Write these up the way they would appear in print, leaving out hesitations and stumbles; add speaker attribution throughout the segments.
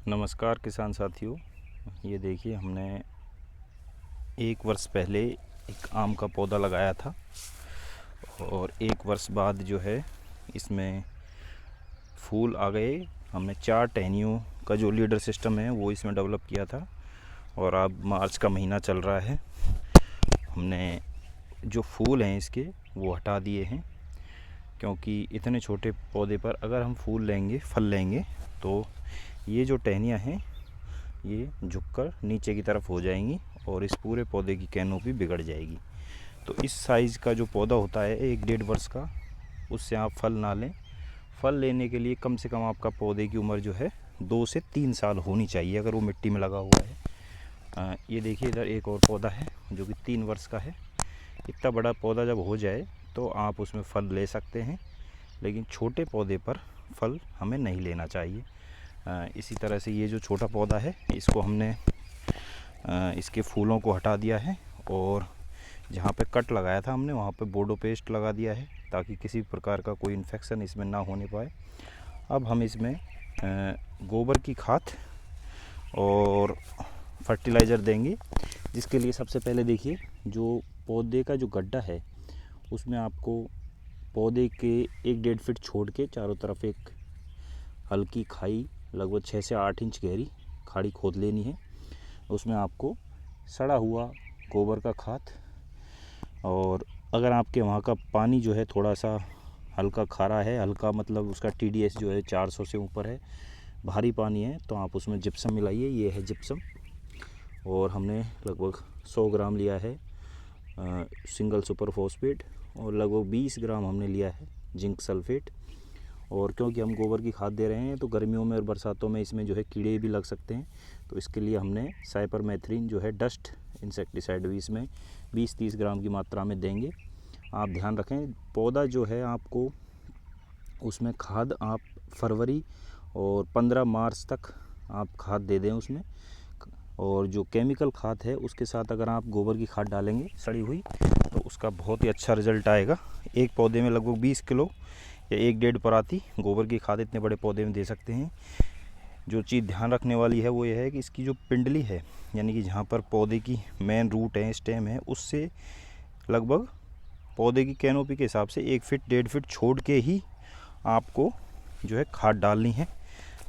Speaker 1: नमस्कार किसान साथियों। ये देखिए, हमने 1 वर्ष पहले एक आम का पौधा लगाया था और 1 वर्ष बाद जो है इसमें फूल आ गए। हमने 4 टहनियों का जो लीडर सिस्टम है वो इसमें डेवलप किया था और अब मार्च का महीना चल रहा है। हमने जो फूल हैं इसके वो हटा दिए हैं, क्योंकि इतने छोटे पौधे पर अगर हम फूल लेंगे, फल लेंगे, तो ये जो टहनियाँ हैं ये झुककर नीचे की तरफ हो जाएंगी और इस पूरे पौधे की कैनोपी बिगड़ जाएगी। तो इस साइज़ का जो पौधा होता है 1-1.5 वर्ष का, उससे आप फल ना लें। फल लेने के लिए कम से कम आपका पौधे की उम्र जो है 2 से 3 साल होनी चाहिए, अगर वो मिट्टी में लगा हुआ है। ये देखिए, इधर एक और पौधा है जो कि 3 वर्ष का है। इतना बड़ा पौधा जब हो जाए तो आप उसमें फल ले सकते हैं, लेकिन छोटे पौधे पर फल हमें नहीं लेना चाहिए। इसी तरह से ये जो छोटा पौधा है इसको हमने इसके फूलों को हटा दिया है और जहाँ पे कट लगाया था हमने वहाँ पे बोर्डो पेस्ट लगा दिया है, ताकि किसी प्रकार का कोई इन्फेक्शन इसमें ना होने पाए। अब हम इसमें गोबर की खाद और फर्टिलाइज़र देंगे, जिसके लिए सबसे पहले देखिए, जो पौधे का जो गड्ढा है उसमें आपको पौधे के 1-1.5 फीट छोड़ के चारों तरफ एक हल्की खाई, लगभग 6 से 8 इंच गहरी खाड़ी खोद लेनी है। उसमें आपको सड़ा हुआ गोबर का खाद, और अगर आपके वहाँ का पानी जो है थोड़ा सा हल्का खारा है, हल्का मतलब उसका TDS जो है 400 से ऊपर है, भारी पानी है, तो आप उसमें जिप्सम मिलाइए। ये है जिप्सम, और हमने लगभग 100 ग्राम लिया है सिंगल सुपर फॉस्फेट, और लगभग 20 ग्राम हमने लिया है जिंक सल्फेट। और क्योंकि हम गोबर की खाद दे रहे हैं तो गर्मियों में और बरसातों में इसमें जो है कीड़े भी लग सकते हैं, तो इसके लिए हमने साइपरमेथ्रिन जो है डस्ट इंसेक्टिसाइड भी इसमें 20-30 ग्राम की मात्रा में देंगे। आप ध्यान रखें, पौधा जो है आपको उसमें खाद आप फरवरी और 15 मार्च तक आप खाद दे दें उसमें। और जो केमिकल खाद है उसके साथ अगर आप गोबर की खाद डालेंगे सड़ी हुई, तो उसका बहुत ही अच्छा रिज़ल्ट आएगा। एक पौधे में लगभग 20 किलो या 1-1.5 पराती गोबर की खाद इतने बड़े पौधे में दे सकते हैं। जो चीज़ ध्यान रखने वाली है वो ये है कि इसकी जो पिंडली है, यानी कि जहाँ पर पौधे की मेन रूट है, स्टेम है, उससे लगभग पौधे की कैनोपी के हिसाब से 1 फीट 1.5 फीट छोड़ के ही आपको जो है खाद डालनी है।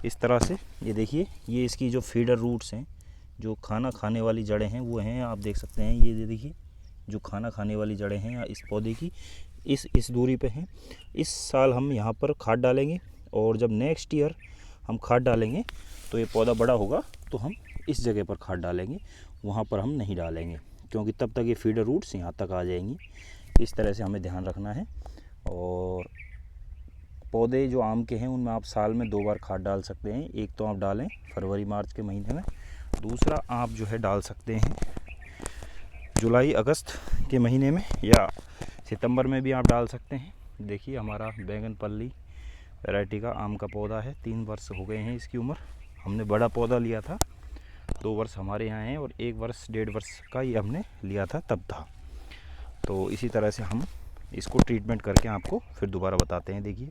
Speaker 1: इस तरह से ये देखिए, ये इसकी जो फीडर रूट्स हैं, जो खाना खाने वाली जड़ें हैं वो हैं, आप देख सकते हैं। ये देखिए, जो खाना खाने वाली जड़ें हैं इस पौधे की इस दूरी पे हैं। इस साल हम यहाँ पर खाद डालेंगे, और जब नेक्स्ट ईयर हम खाद डालेंगे तो ये पौधा बड़ा होगा तो हम इस जगह पर खाद डालेंगे, वहाँ पर हम नहीं डालेंगे, क्योंकि तब तक ये फीडर रूट्स यहाँ तक आ जाएंगी। इस तरह से हमें ध्यान रखना है। और पौधे जो आम के हैं उनमें आप साल में 2 बार खाद डाल सकते हैं। एक तो आप डालें फरवरी मार्च के महीने में, दूसरा आप जो है डाल सकते हैं जुलाई अगस्त के महीने में, या सितंबर में भी आप डाल सकते हैं। देखिए, हमारा बैंगनपल्ली वैरायटी का आम का पौधा है, 3 वर्ष हो गए हैं इसकी उम्र। हमने बड़ा पौधा लिया था, 2 वर्ष हमारे यहाँ हैं, और 1 वर्ष 1.5 वर्ष का ये हमने लिया था तब था। तो इसी तरह से हम इसको ट्रीटमेंट करके आपको फिर दोबारा बताते हैं। देखिए,